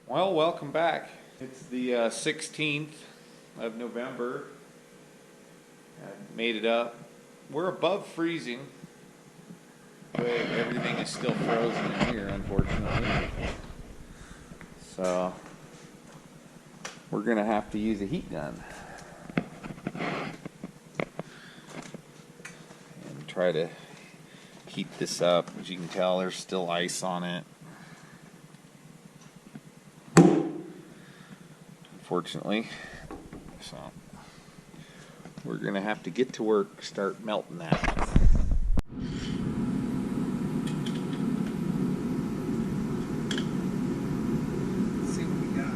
Well, welcome back. It's the 16th of November. I made it up. We're above freezing, but everything is still frozen in here, unfortunately. So, we're going to have to use a heat gun and try to heat this up. As you can tell, there's still ice on it. Unfortunately, so we're gonna have to get to work, start melting that. Let's see what we got.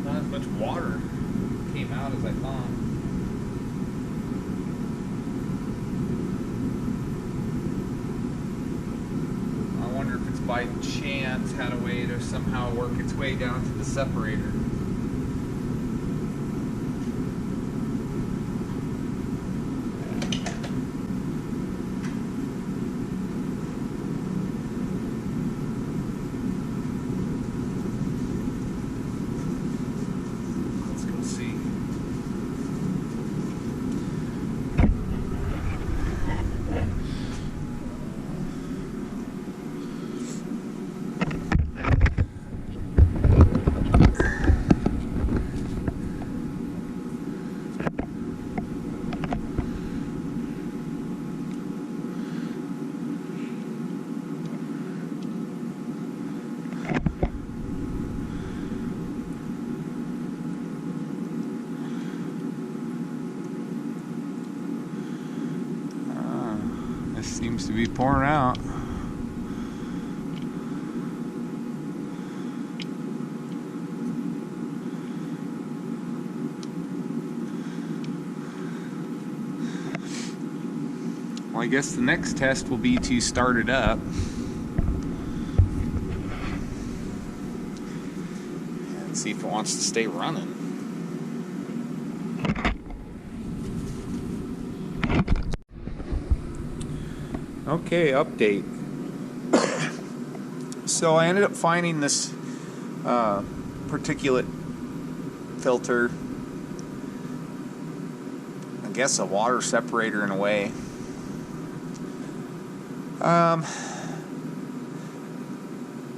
Not as much water came out as I thought. I wonder if it's by chance had a way to somehow work its way down to the separator. Let's go see. This seems to be pouring out. Well, I guess the next test will be to start it up and see if it wants to stay running. Okay, update. So I ended up finding this particulate filter, I guess a water separator in a way.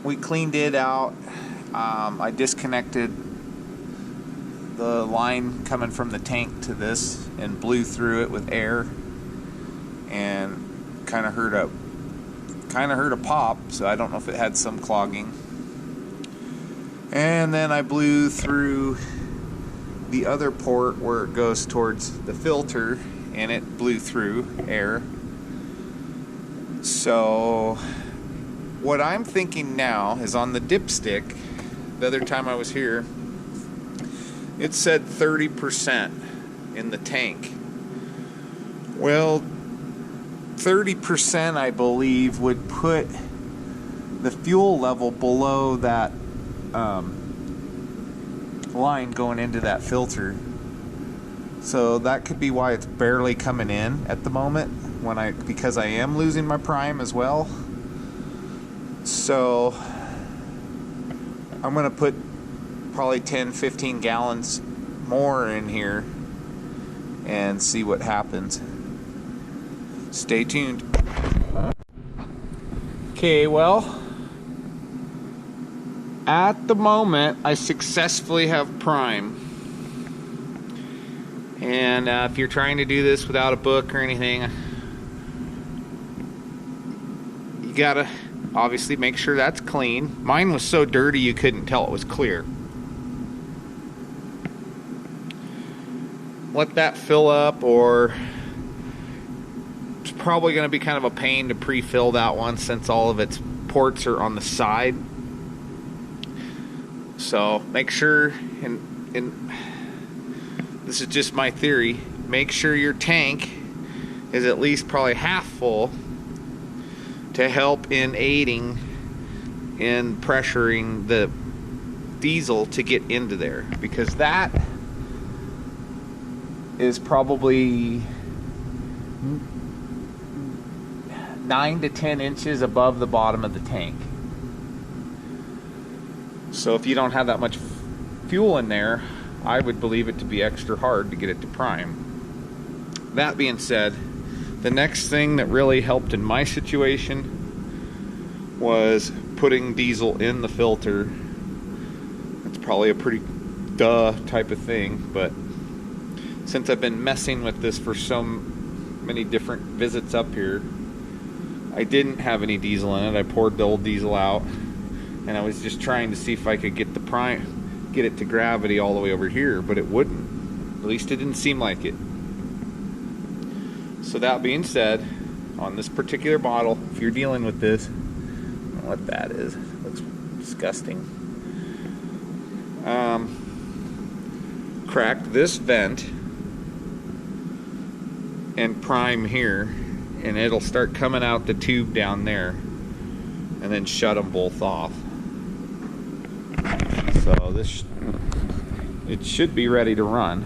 We cleaned it out. I disconnected the line coming from the tank to this and blew through it with air, and kind of heard a pop, so I don't know if it had some clogging. And then I blew through the other port where it goes towards the filter, and it blew through air. So what I'm thinking now is on the dipstick, the other time I was here, it said 30% in the tank. Well, 30%, I believe, would put the fuel level below that line going into that filter. So that could be why it's barely coming in at the moment, because I am losing my prime as well. So I'm going to put probably 10-15 gallons more in here and see what happens. Stay tuned. Okay, well, at the moment, I successfully have prime. And if you're trying to do this without a book or anything, you gotta obviously make sure that's clean. Mine was so dirty you couldn't tell it was clear. Let that fill up, or it's probably going to be kind of a pain to pre-fill that one since all of its ports are on the side. So make sure, and this is just my theory, make sure your tank is at least probably half full to help in aiding in pressuring the diesel to get into there, because that is probably 9 to 10 inches above the bottom of the tank. So if you don't have that much fuel in there, I would believe it to be extra hard to get it to prime. That being said, the next thing that really helped in my situation was putting diesel in the filter. It's probably a pretty duh type of thing, but since I've been messing with this for so many different visits up here, I didn't have any diesel in it. I poured the old diesel out, and I was just trying to see if I could get it to gravity all the way over here, but it wouldn't. At least it didn't seem like it. So that being said, on this particular bottle, if you're dealing with this, I don't know what that is. It looks disgusting. Crack this vent and prime here, and it'll start coming out the tube down there, and then shut them both off. So it should be ready to run.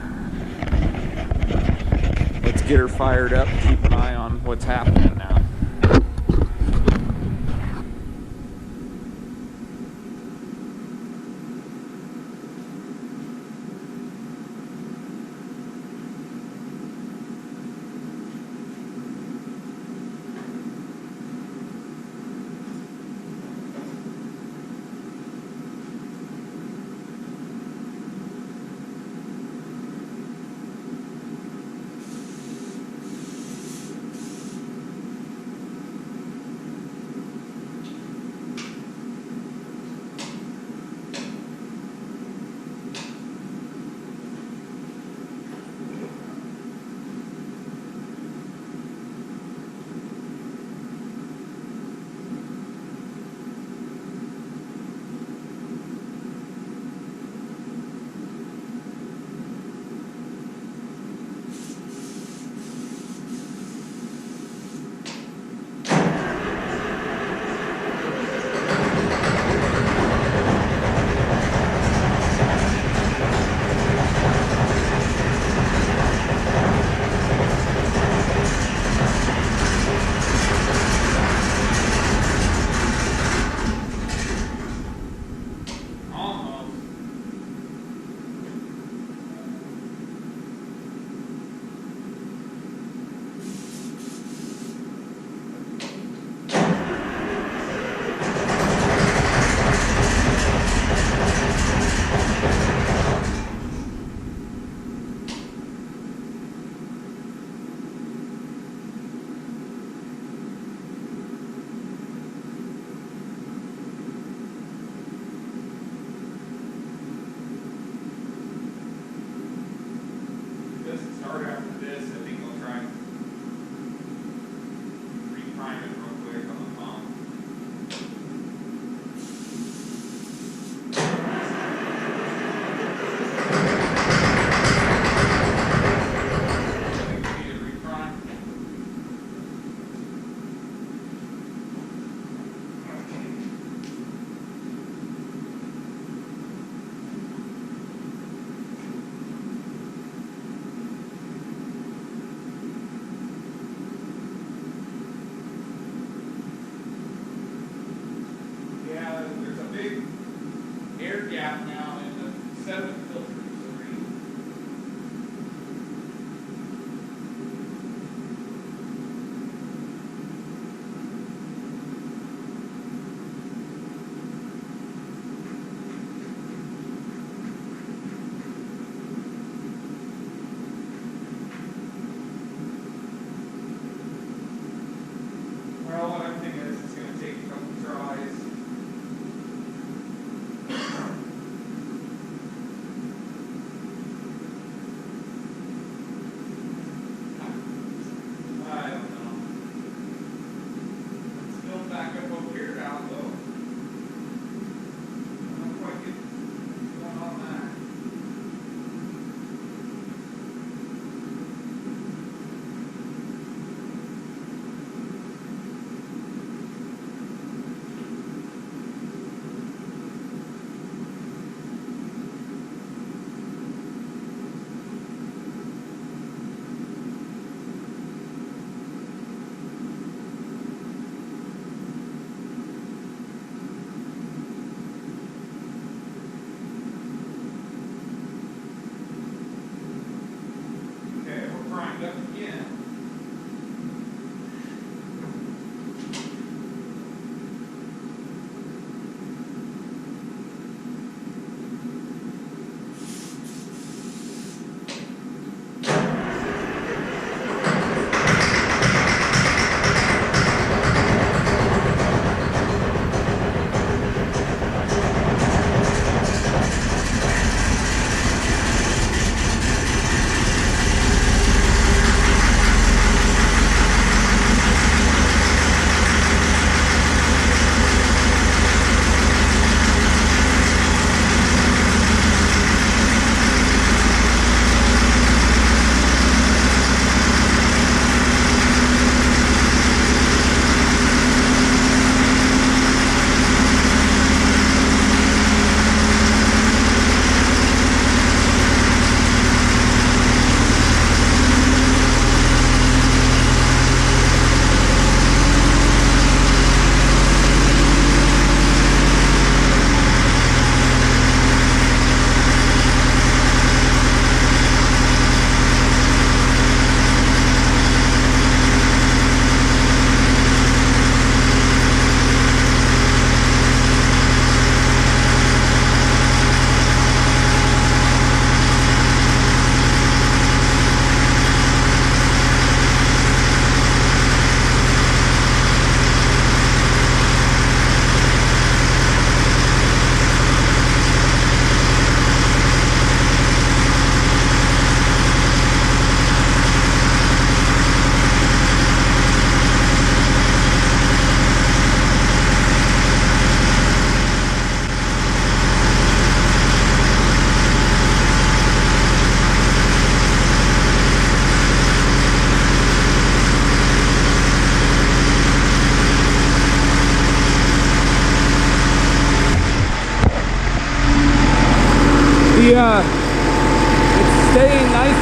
Let's get her fired up, keep an eye on what's happening now.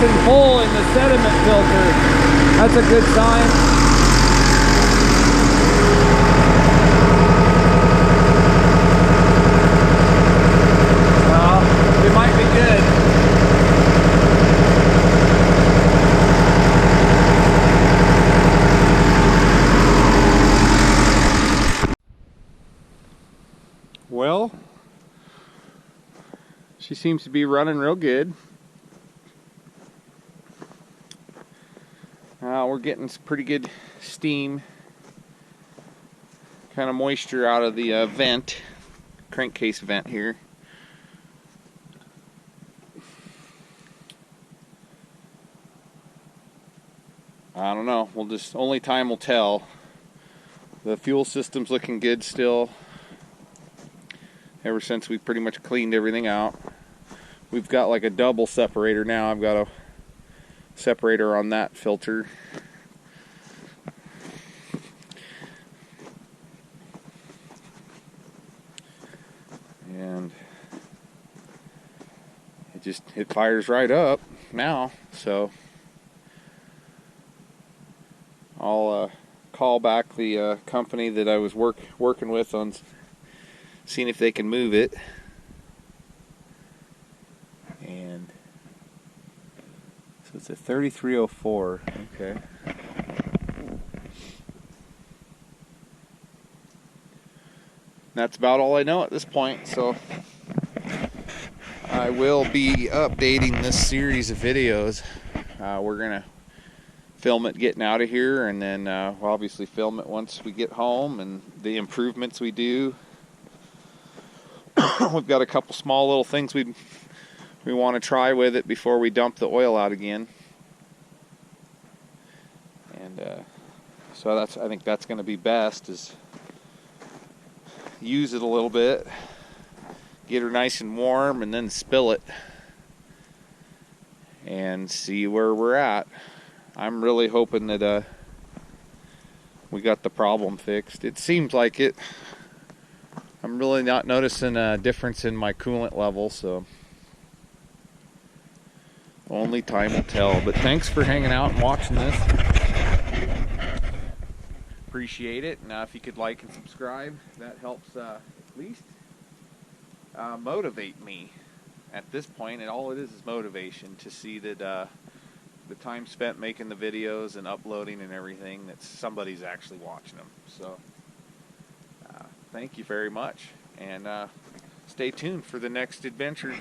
and full in the sediment filter. That's a good sign. It might be good. Well, she seems to be running real good. We're getting some pretty good steam, kind of moisture out of the vent, crankcase vent here. I don't know, only time will tell. The fuel system's looking good still. Ever since we pretty much cleaned everything out. We've got like a double separator now. I've got a separator on that filter. And it fires right up now, so I'll call back the company that I was working with on seeing if they can move it. And so it's a 3304. Okay. That's about all I know at this point, so I will be updating this series of videos. We're gonna film it getting out of here, and then we'll obviously film it once we get home and the improvements we do. We've got a couple small little things we want to try with it before we dump the oil out again. And so I think that's going to be best, is use it a little bit, get her nice and warm, and then spill it and see where we're at. I'm really hoping that we got the problem fixed. It seems like it. I'm really not noticing a difference in my coolant level, so only time will tell. But thanks for hanging out and watching this. Appreciate it. Now, if you could like and subscribe, that helps at least motivate me. At this point, and all it is motivation to see that the time spent making the videos and uploading and everything, that somebody's actually watching them. So thank you very much, and stay tuned for the next adventure.